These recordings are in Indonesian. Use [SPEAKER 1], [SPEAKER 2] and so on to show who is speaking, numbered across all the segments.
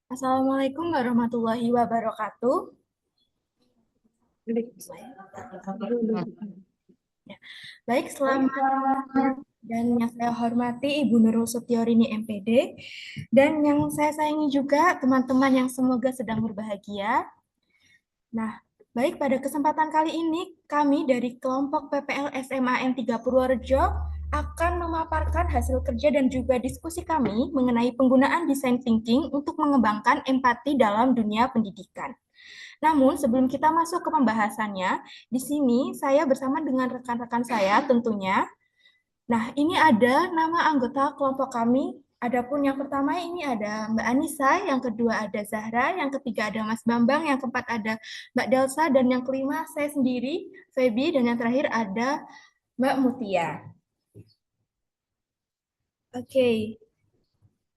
[SPEAKER 1] Assalamualaikum warahmatullahi wabarakatuh. Ya. Baik, selamat dan yang saya hormati Ibu Nurul Setiorini MPD dan yang saya sayangi juga teman-teman yang semoga sedang berbahagia. Nah, baik pada kesempatan kali ini kami dari kelompok PPL SMAN 3 Purworejo akan memaparkan hasil kerja dan juga diskusi kami mengenai penggunaan design thinking untuk mengembangkan empati dalam dunia pendidikan. Namun, sebelum kita masuk ke pembahasannya, di sini saya bersama dengan rekan-rekan saya tentunya. Nah, ini ada nama anggota kelompok kami. Adapun yang pertama ini ada Mbak Anissa, yang kedua ada Zahra, yang ketiga ada Mas Bambang, yang keempat ada Mbak Delsa, dan yang kelima saya sendiri, Feby, dan yang terakhir ada Mbak Mutia. Oke,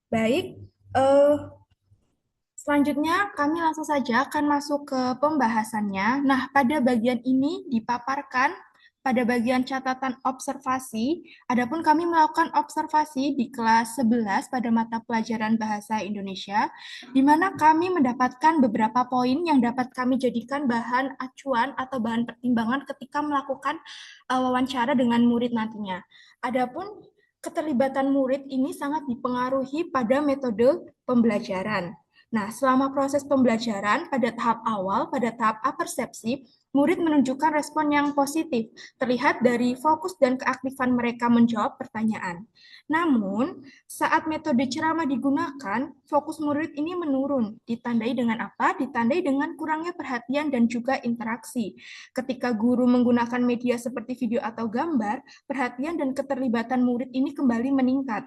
[SPEAKER 1] baik. Eh, Selanjutnya, kami langsung saja akan masuk ke pembahasannya. Nah, pada bagian ini dipaparkan pada bagian catatan observasi. Adapun kami melakukan observasi di kelas 11 pada mata pelajaran Bahasa Indonesia, di mana kami mendapatkan beberapa poin yang dapat kami jadikan bahan acuan atau bahan pertimbangan ketika melakukan wawancara dengan murid nantinya. Adapun keterlibatan murid ini sangat dipengaruhi pada metode pembelajaran. Nah, selama proses pembelajaran pada tahap awal, pada tahap apersepsi, murid menunjukkan respon yang positif, terlihat dari fokus dan keaktifan mereka menjawab pertanyaan. Namun, saat metode ceramah digunakan, fokus murid ini menurun. Ditandai dengan apa? Ditandai dengan kurangnya perhatian dan juga interaksi. Ketika guru menggunakan media seperti video atau gambar, perhatian dan keterlibatan murid ini kembali meningkat.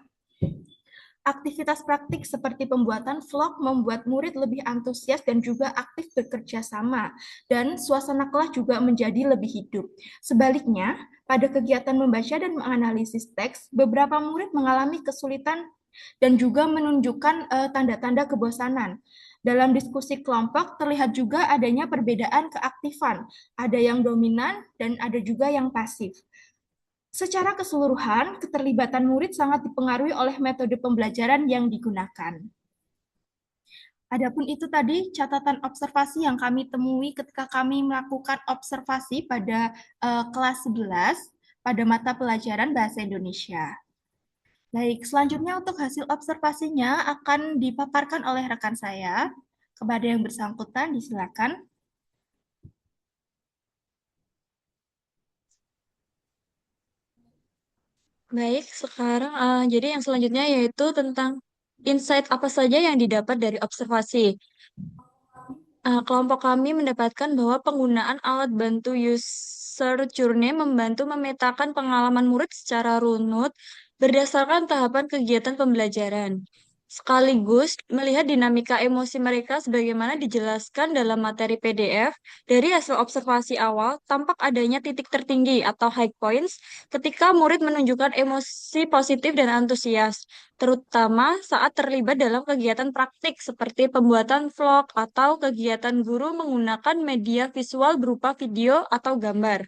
[SPEAKER 1] Aktivitas praktik seperti pembuatan vlog membuat murid lebih antusias dan juga aktif bekerja sama, dan suasana kelas juga menjadi lebih hidup. Sebaliknya, pada kegiatan membaca dan menganalisis teks, beberapa murid mengalami kesulitan dan juga menunjukkan tanda-tanda kebosanan. Dalam diskusi kelompok, terlihat juga adanya perbedaan keaktifan. Ada yang dominan dan ada juga yang pasif. Secara keseluruhan, keterlibatan murid sangat dipengaruhi oleh metode pembelajaran yang digunakan. Adapun itu tadi catatan observasi yang kami temui ketika kami melakukan observasi pada kelas 11 pada mata pelajaran Bahasa Indonesia. Baik, selanjutnya untuk hasil observasinya akan dipaparkan oleh rekan saya. Kepada yang bersangkutan, disilakan.
[SPEAKER 2] Baik, sekarang jadi yang selanjutnya yaitu tentang insight apa saja yang didapat dari observasi. Kelompok kami mendapatkan bahwa penggunaan alat bantu user journey membantu memetakan pengalaman murid secara runut berdasarkan tahapan kegiatan pembelajaran. Sekaligus melihat dinamika emosi mereka sebagaimana dijelaskan dalam materi PDF dari hasil observasi awal, tampak adanya titik tertinggi atau high points ketika murid menunjukkan emosi positif dan antusias, terutama saat terlibat dalam kegiatan praktik seperti pembuatan vlog atau kegiatan guru menggunakan media visual berupa video atau gambar.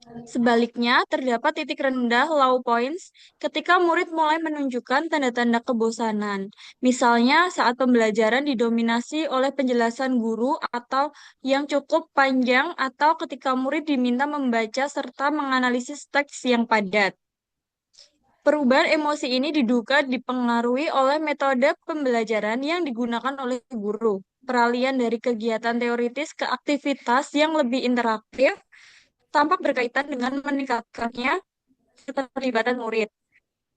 [SPEAKER 2] Sebaliknya, terdapat titik rendah low points ketika murid mulai menunjukkan tanda-tanda kebosanan. Misalnya saat pembelajaran didominasi oleh penjelasan guru atau yang cukup panjang atau ketika murid diminta membaca serta menganalisis teks yang padat. Perubahan emosi ini diduga dipengaruhi oleh metode pembelajaran yang digunakan oleh guru. Peralihan dari kegiatan teoritis ke aktivitas yang lebih interaktif tampak berkaitan dengan meningkatkannya keterlibatan murid.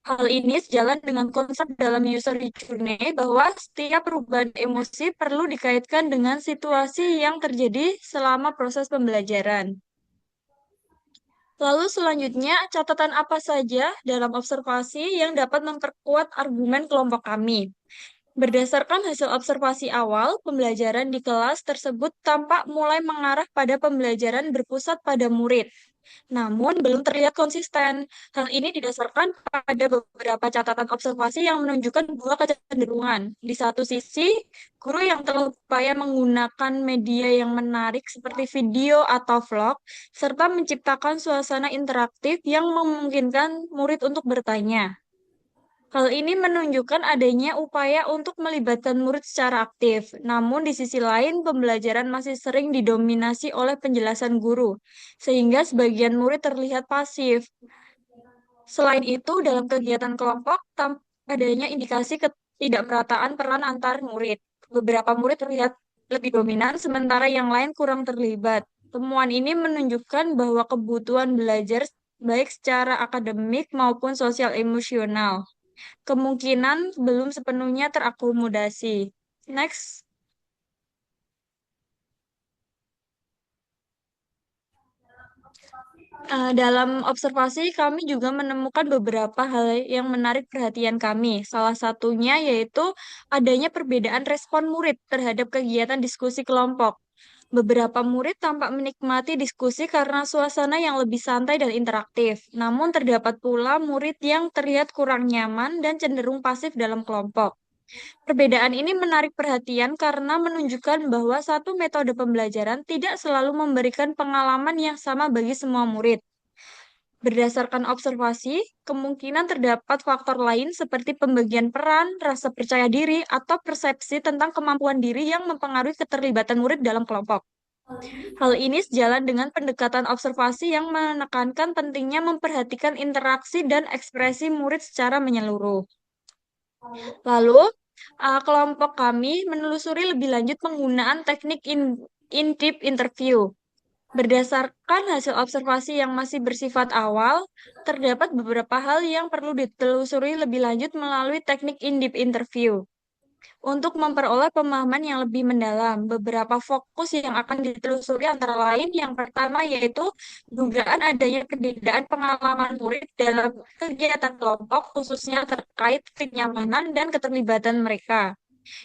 [SPEAKER 2] Hal ini sejalan dengan konsep dalam user journey bahwa setiap perubahan emosi perlu dikaitkan dengan situasi yang terjadi selama proses pembelajaran. Lalu selanjutnya, catatan apa saja dalam observasi yang dapat memperkuat argumen kelompok kami? Berdasarkan hasil observasi awal, pembelajaran di kelas tersebut tampak mulai mengarah pada pembelajaran berpusat pada murid, namun belum terlihat konsisten. Hal ini didasarkan pada beberapa catatan observasi yang menunjukkan dua kecenderungan. Di satu sisi, guru yang terlalu berupaya menggunakan media yang menarik seperti video atau vlog, serta menciptakan suasana interaktif yang memungkinkan murid untuk bertanya. Hal ini menunjukkan adanya upaya untuk melibatkan murid secara aktif. Namun di sisi lain, pembelajaran masih sering didominasi oleh penjelasan guru, sehingga sebagian murid terlihat pasif. Selain itu, dalam kegiatan kelompok, adanya indikasi ketidakmerataan peran antar murid. Beberapa murid terlihat lebih dominan, sementara yang lain kurang terlibat. Temuan ini menunjukkan bahwa kebutuhan belajar baik secara akademik maupun sosial emosional kemungkinan belum sepenuhnya terakomodasi. Next. Dalam observasi, kami juga menemukan beberapa hal yang menarik perhatian kami. Salah satunya yaitu adanya perbedaan respon murid terhadap kegiatan diskusi kelompok. Beberapa murid tampak menikmati diskusi karena suasana yang lebih santai dan interaktif. Namun terdapat pula murid yang terlihat kurang nyaman dan cenderung pasif dalam kelompok. Perbedaan ini menarik perhatian karena menunjukkan bahwa satu metode pembelajaran tidak selalu memberikan pengalaman yang sama bagi semua murid. Berdasarkan observasi, kemungkinan terdapat faktor lain seperti pembagian peran, rasa percaya diri, atau persepsi tentang kemampuan diri yang mempengaruhi keterlibatan murid dalam kelompok. Hal ini sejalan dengan pendekatan observasi yang menekankan pentingnya memperhatikan interaksi dan ekspresi murid secara menyeluruh. Lalu, kelompok kami menelusuri lebih lanjut penggunaan teknik in-depth interview. Berdasarkan hasil observasi yang masih bersifat awal, terdapat beberapa hal yang perlu ditelusuri lebih lanjut melalui teknik in-depth interview. Untuk memperoleh pemahaman yang lebih mendalam, beberapa fokus yang akan ditelusuri antara lain yang pertama yaitu dugaan adanya perbedaan pengalaman murid dalam kegiatan kelompok, khususnya terkait kenyamanan dan keterlibatan mereka.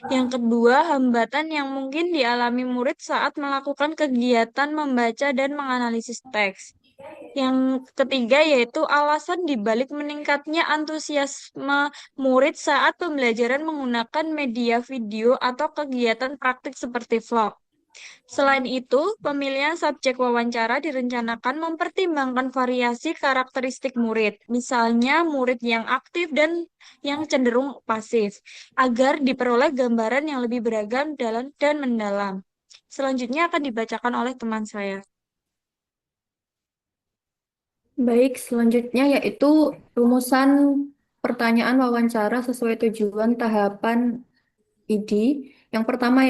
[SPEAKER 2] Yang kedua, hambatan yang mungkin dialami murid saat melakukan kegiatan membaca dan menganalisis teks. Yang ketiga yaitu alasan dibalik meningkatnya antusiasme murid saat pembelajaran menggunakan media video atau kegiatan praktik seperti vlog. Selain itu, pemilihan subjek wawancara direncanakan mempertimbangkan variasi karakteristik murid, misalnya murid yang aktif dan yang cenderung pasif, agar diperoleh gambaran yang lebih beragam dan mendalam. Selanjutnya akan dibacakan oleh teman saya.
[SPEAKER 3] Baik, selanjutnya yaitu rumusan pertanyaan wawancara sesuai tujuan tahapan ID. Yang pertama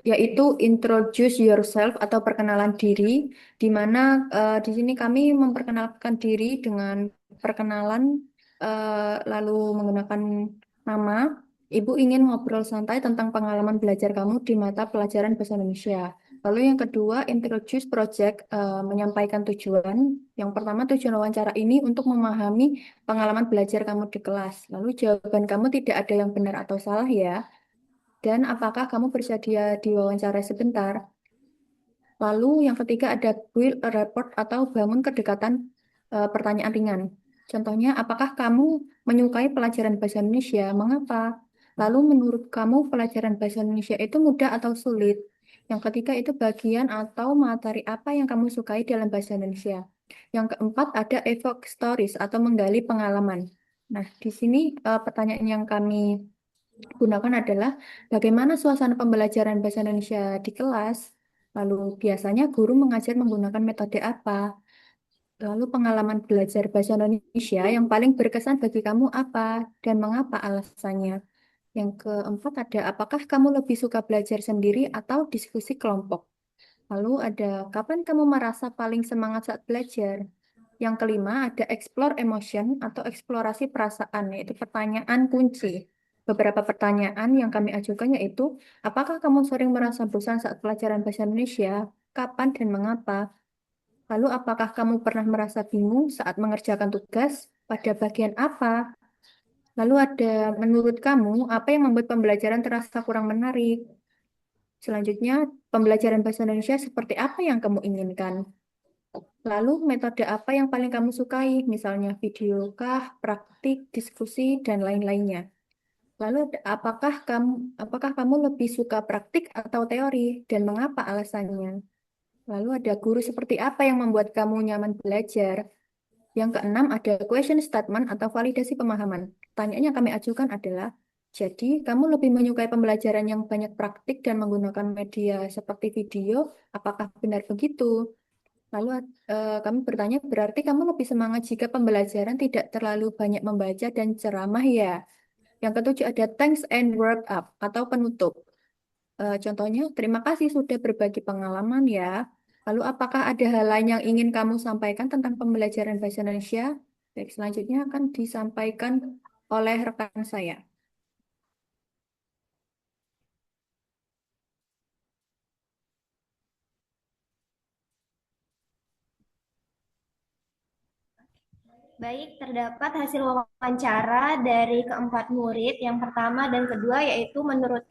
[SPEAKER 3] yaitu introduce yourself atau perkenalan diri, di mana di sini kami memperkenalkan diri dengan perkenalan lalu menggunakan nama. Ibu ingin ngobrol santai tentang pengalaman belajar kamu di mata pelajaran bahasa Indonesia. Lalu yang kedua, introduce project, menyampaikan tujuan. Yang pertama, tujuan wawancara ini untuk memahami pengalaman belajar kamu di kelas. Lalu jawaban kamu tidak ada yang benar atau salah ya. Dan apakah kamu bersedia diwawancara sebentar? Lalu yang ketiga ada build a rapport atau bangun kedekatan, pertanyaan ringan. Contohnya, apakah kamu menyukai pelajaran bahasa Indonesia? Mengapa? Lalu menurut kamu pelajaran bahasa Indonesia itu mudah atau sulit? Yang ketiga itu bagian atau materi apa yang kamu sukai dalam bahasa Indonesia? Yang keempat ada evoke stories atau menggali pengalaman. Nah, di sini pertanyaan yang kami gunakan adalah bagaimana suasana pembelajaran bahasa Indonesia di kelas. Lalu biasanya guru mengajar menggunakan metode apa? Lalu pengalaman belajar bahasa Indonesia yang paling berkesan bagi kamu apa dan mengapa alasannya? Yang keempat ada apakah kamu lebih suka belajar sendiri atau diskusi kelompok? Lalu ada kapan kamu merasa paling semangat saat belajar? Yang kelima ada explore emotion atau eksplorasi perasaan, yaitu pertanyaan kunci. Beberapa pertanyaan yang kami ajukan yaitu, apakah kamu sering merasa bosan saat pelajaran bahasa Indonesia? Kapan dan mengapa? Lalu apakah kamu pernah merasa bingung saat mengerjakan tugas? Pada bagian apa? Lalu ada menurut kamu apa yang membuat pembelajaran terasa kurang menarik? Selanjutnya, pembelajaran bahasa Indonesia seperti apa yang kamu inginkan? Lalu metode apa yang paling kamu sukai? Misalnya video kah, praktik, diskusi, dan lain-lainnya. Lalu apakah kamu lebih suka praktik atau teori dan mengapa alasannya? Lalu ada guru seperti apa yang membuat kamu nyaman belajar? Yang keenam ada question statement atau validasi pemahaman. pertanyaan yang kami ajukan adalah, jadi kamu lebih menyukai pembelajaran yang banyak praktik dan menggunakan media seperti video, apakah benar begitu? Lalu kami bertanya, berarti kamu lebih semangat jika pembelajaran tidak terlalu banyak membaca dan ceramah ya? Yang ketujuh ada thanks and wrap up atau penutup. Contohnya, terima kasih sudah berbagi pengalaman ya. Lalu, apakah ada hal lain yang ingin kamu sampaikan tentang pembelajaran bahasa Indonesia? Baik, selanjutnya akan disampaikan oleh rekan saya.
[SPEAKER 4] Baik, terdapat hasil wawancara dari keempat murid yang pertama dan kedua, yaitu menurut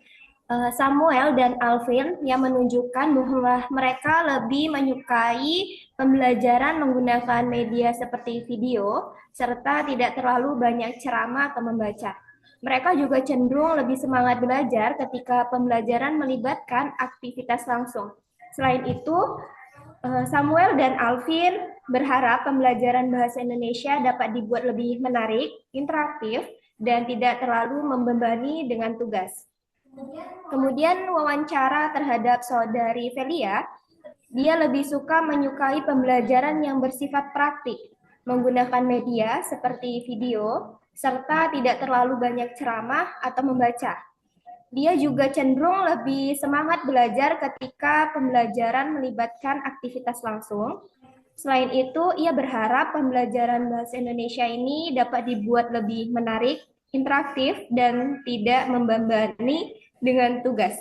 [SPEAKER 4] Samuel dan Alvin, yang menunjukkan bahwa mereka lebih menyukai pembelajaran menggunakan media seperti video serta tidak terlalu banyak ceramah atau membaca. Mereka juga cenderung lebih semangat belajar ketika pembelajaran melibatkan aktivitas langsung. Selain itu, Samuel dan Alvin berharap pembelajaran bahasa Indonesia dapat dibuat lebih menarik, interaktif, dan tidak terlalu membebani dengan tugas. Kemudian wawancara terhadap saudari Velia, dia lebih suka menyukai pembelajaran yang bersifat praktik, menggunakan media seperti video, serta tidak terlalu banyak ceramah atau membaca. Dia juga cenderung lebih semangat belajar ketika pembelajaran melibatkan aktivitas langsung. Selain itu, ia berharap pembelajaran bahasa Indonesia ini dapat dibuat lebih menarik, interaktif, dan tidak membebani dengan tugas.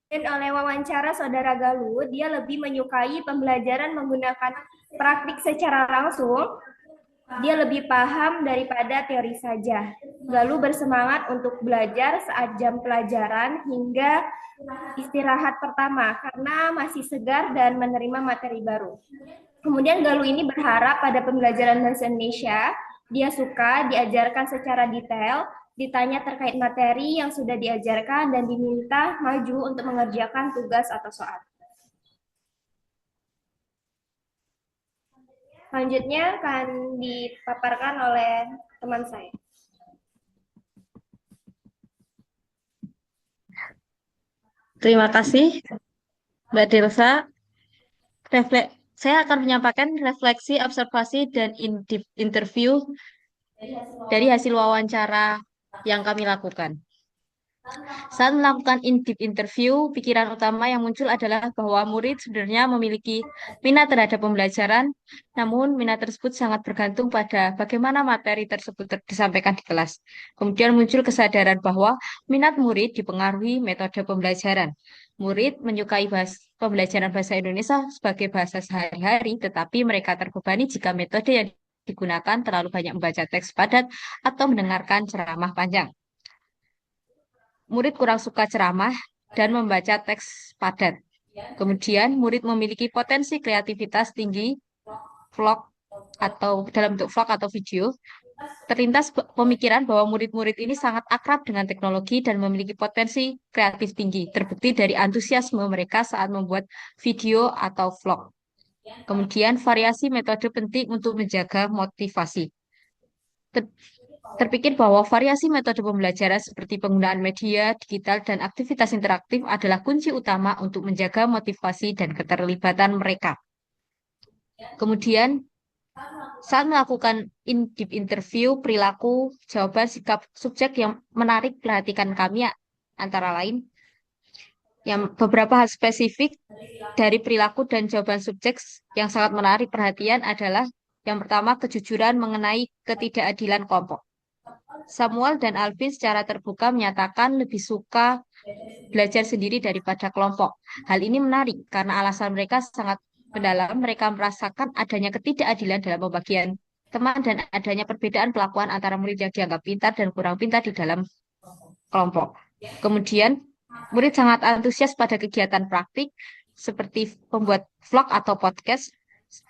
[SPEAKER 4] Dan oleh wawancara saudara Galuh, dia lebih menyukai pembelajaran menggunakan praktik secara langsung. Dia lebih paham daripada teori saja. Galuh bersemangat untuk belajar saat jam pelajaran hingga istirahat pertama karena masih segar dan menerima materi baru. Kemudian Galuh ini berharap pada pembelajaran bahasa Indonesia, dia suka diajarkan secara detail, ditanya terkait materi yang sudah diajarkan, dan diminta maju untuk mengerjakan tugas atau soal. Selanjutnya akan dipaparkan oleh teman saya.
[SPEAKER 2] Terima kasih, Mbak Delsa. Saya akan menyampaikan refleksi, observasi, dan interview dari hasil wawancara yang kami lakukan. Saat melakukan in-depth interview, pikiran utama yang muncul adalah bahwa murid sebenarnya memiliki minat terhadap pembelajaran, namun minat tersebut sangat bergantung pada bagaimana materi tersebut disampaikan di kelas. Kemudian muncul kesadaran bahwa minat murid dipengaruhi metode pembelajaran. Murid menyukai pembelajaran bahasa Indonesia sebagai bahasa sehari-hari, tetapi mereka terbebani jika metode yang digunakan terlalu banyak membaca teks padat atau mendengarkan ceramah panjang. Murid kurang suka ceramah dan membaca teks padat. Kemudian, murid memiliki potensi kreativitas tinggi, vlog atau dalam bentuk vlog atau video. Terlintas pemikiran bahwa murid-murid ini sangat akrab dengan teknologi dan memiliki potensi kreatif tinggi, terbukti dari antusiasme mereka saat membuat video atau vlog. Kemudian, variasi metode penting untuk menjaga motivasi. Terpikir bahwa variasi metode pembelajaran seperti penggunaan media, digital, dan aktivitas interaktif adalah kunci utama untuk menjaga motivasi dan keterlibatan mereka. Kemudian, saat melakukan in-depth interview, perilaku, jawaban, sikap subjek yang menarik perhatikan kami antara lain, yang beberapa hal spesifik dari perilaku dan jawaban subjek yang sangat menarik perhatian adalah yang pertama, kejujuran mengenai ketidakadilan kelompok. Samuel dan Alvin secara terbuka menyatakan lebih suka belajar sendiri daripada kelompok. Hal ini menarik karena alasan mereka sangat mendalam. Mereka merasakan adanya ketidakadilan dalam pembagian teman dan adanya perbedaan pelakuan antara murid yang dianggap pintar dan kurang pintar di dalam kelompok. Kemudian, murid sangat antusias pada kegiatan praktik seperti membuat vlog atau podcast.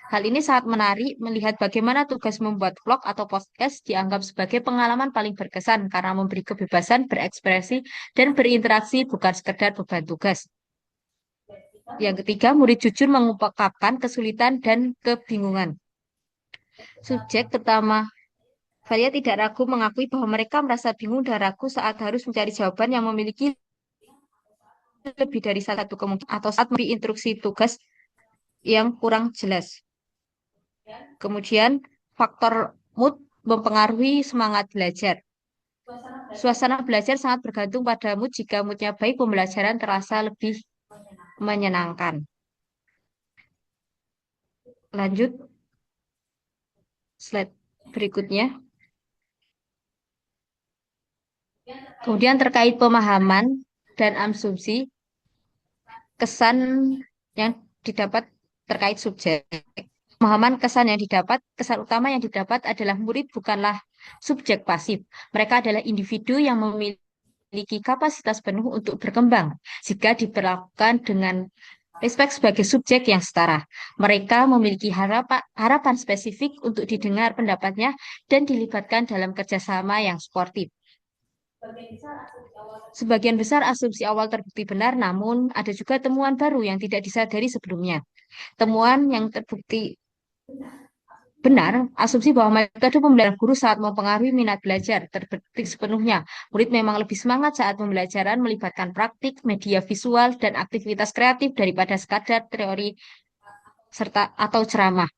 [SPEAKER 2] Hal ini sangat menarik melihat bagaimana tugas membuat vlog atau podcast dianggap sebagai pengalaman paling berkesan karena memberi kebebasan berekspresi dan berinteraksi bukan sekedar beban tugas. Yang ketiga, murid jujur mengungkapkan kesulitan dan kebingungan. Subjek pertama
[SPEAKER 5] Valia tidak ragu mengakui bahwa mereka merasa bingung dan ragu saat harus mencari jawaban yang memiliki lebih dari satu kemungkinan atau saat memberi instruksi tugas yang kurang jelas. Kemudian faktor mood mempengaruhi semangat belajar. Suasana belajar sangat bergantung pada mood. Jika moodnya baik, pembelajaran terasa lebih menyenangkan. Lanjut slide berikutnya. Kemudian terkait pemahaman dan asumsi, kesan yang didapat terkait subjek. Pemahaman kesan yang didapat, kesan utama yang didapat adalah murid bukanlah subjek pasif. Mereka adalah individu yang memiliki kapasitas penuh untuk berkembang jika diperlakukan dengan respek sebagai subjek yang setara. Mereka memiliki harapan spesifik untuk didengar pendapatnya dan dilibatkan dalam kerjasama yang sportif. Sebagian besar asumsi awal terbukti benar, namun ada juga temuan baru yang tidak disadari sebelumnya. Temuan yang terbukti benar, asumsi bahwa metode pembelajaran guru saat mempengaruhi minat belajar terbukti sepenuhnya. Murid memang lebih semangat saat pembelajaran melibatkan praktik, media visual, dan aktivitas kreatif daripada sekadar teori serta atau ceramah.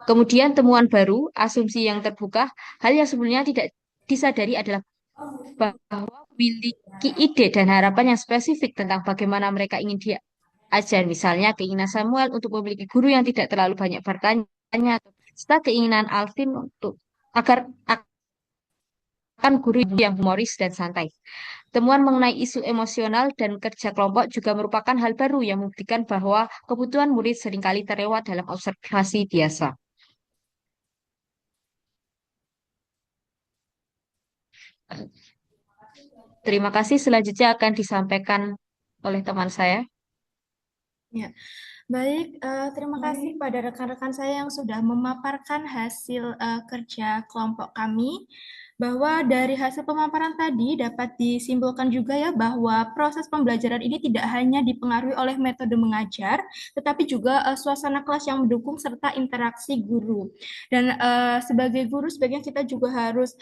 [SPEAKER 5] Kemudian temuan baru, asumsi yang terbuka, hal yang sebelumnya tidak disadari adalah bahwa memiliki ide dan harapan yang spesifik tentang bagaimana mereka ingin diajar. Misalnya keinginan Samuel untuk memiliki guru yang tidak terlalu banyak bertanya, serta keinginan Alvin untuk agar akan guru yang humoris dan santai. Temuan mengenai isu emosional dan kerja kelompok juga merupakan hal baru yang membuktikan bahwa kebutuhan murid seringkali terlewat dalam observasi biasa. Terima kasih. Selanjutnya akan disampaikan oleh teman saya.
[SPEAKER 1] Ya, baik. Terima kasih pada rekan-rekan saya yang sudah memaparkan hasil kerja kelompok kami. Bahwa dari hasil pemaparan tadi dapat disimpulkan juga ya bahwa proses pembelajaran ini tidak hanya dipengaruhi oleh metode mengajar, tetapi juga suasana kelas yang mendukung serta interaksi guru. Dan sebagai guru, sebaiknya kita juga harus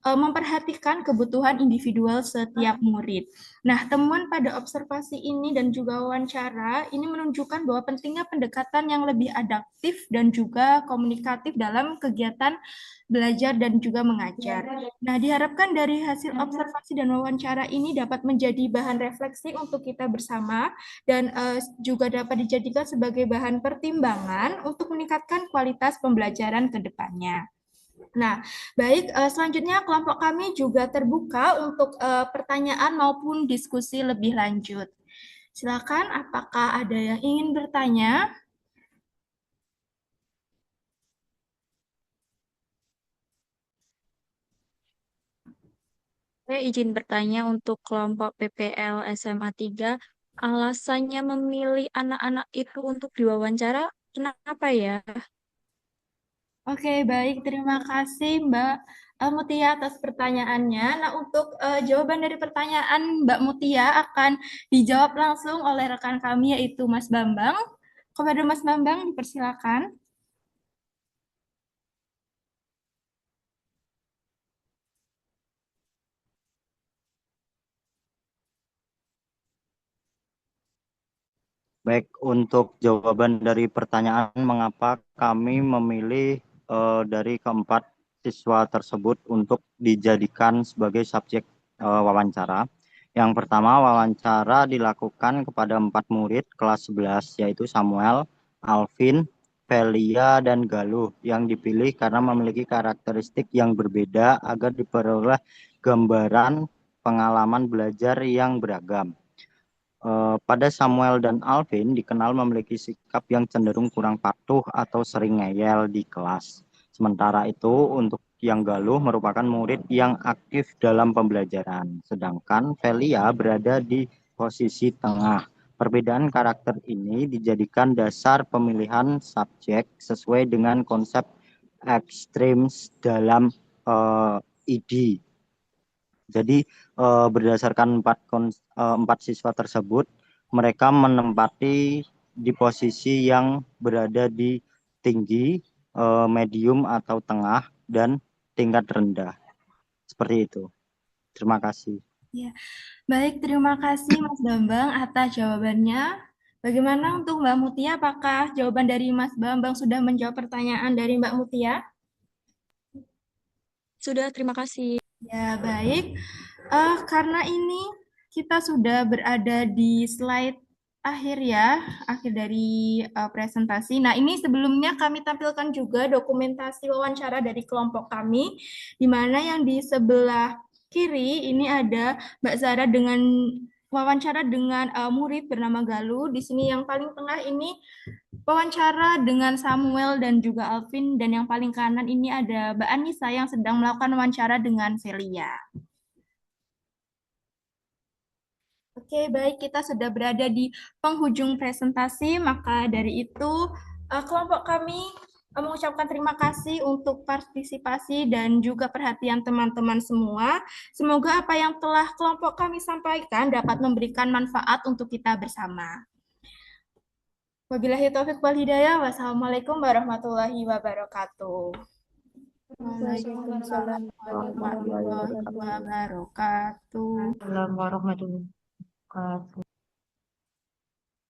[SPEAKER 1] memperhatikan kebutuhan individual setiap murid. Nah, temuan pada observasi ini dan juga wawancara ini menunjukkan bahwa pentingnya pendekatan yang lebih adaptif dan juga komunikatif dalam kegiatan belajar dan juga mengajar. Nah, diharapkan dari hasil observasi dan wawancara ini dapat menjadi bahan refleksi untuk kita bersama dan juga dapat dijadikan sebagai bahan pertimbangan untuk meningkatkan kualitas pembelajaran ke depannya. Nah, baik, selanjutnya kelompok kami juga terbuka untuk pertanyaan maupun diskusi lebih lanjut. Silakan, apakah ada yang ingin bertanya?
[SPEAKER 2] Saya izin bertanya untuk kelompok PPL SMA 3, alasannya memilih anak-anak itu untuk diwawancara, kenapa ya?
[SPEAKER 1] Oke, baik. Terima kasih Mbak Mutia atas pertanyaannya. Nah, untuk jawaban dari pertanyaan Mbak Mutia akan dijawab langsung oleh rekan kami yaitu Mas Bambang. Kepada Mas Bambang dipersilakan.
[SPEAKER 6] Baik, untuk jawaban dari pertanyaan mengapa kami memilih dari keempat siswa tersebut untuk dijadikan sebagai subjek wawancara. Yang pertama, wawancara dilakukan kepada 4 murid kelas 11, yaitu Samuel, Alvin, Velia, dan Galuh, yang dipilih karena memiliki karakteristik yang berbeda agar diperoleh gambaran pengalaman belajar yang beragam. Pada Samuel dan Alvin dikenal memiliki sikap yang cenderung kurang patuh atau sering ngeyel di kelas. Sementara itu untuk yang Galuh merupakan murid yang aktif dalam pembelajaran, sedangkan Velia berada di posisi tengah. Perbedaan karakter ini dijadikan dasar pemilihan subjek sesuai dengan konsep ekstremis dalam ID. Jadi berdasarkan empat siswa tersebut, mereka menempati di posisi yang berada di tinggi, medium atau tengah, dan tingkat rendah. Seperti itu. Terima kasih.
[SPEAKER 1] Ya, baik, terima kasih Mas Bambang atas jawabannya. Bagaimana untuk Mbak Mutia? Apakah jawaban dari Mas Bambang sudah menjawab pertanyaan dari Mbak Mutia?
[SPEAKER 2] Sudah, terima kasih.
[SPEAKER 1] Ya, baik. Karena ini kita sudah berada di slide akhir ya, akhir dari presentasi. Nah, ini sebelumnya kami tampilkan juga dokumentasi wawancara dari kelompok kami, di mana yang di sebelah kiri ini ada Mbak Zara dengan wawancara dengan murid bernama Galuh. Di sini yang paling tengah ini wawancara dengan Samuel dan juga Alvin, dan yang paling kanan ini ada Mbak Anissa yang sedang melakukan wawancara dengan Celia. Oke, baik, kita sudah berada di penghujung presentasi, maka dari itu kelompok kami mengucapkan terima kasih untuk partisipasi dan juga perhatian teman-teman semua. Semoga apa yang telah kelompok kami sampaikan dapat memberikan manfaat untuk kita bersama. Wabillahi taufiq wal hidayah. Wassalamualaikum warahmatullahi wabarakatuh. Waalaikumsalam warahmatullahi wabarakatuh.
[SPEAKER 5] Assalamualaikum warahmatullahi wabarakatuh.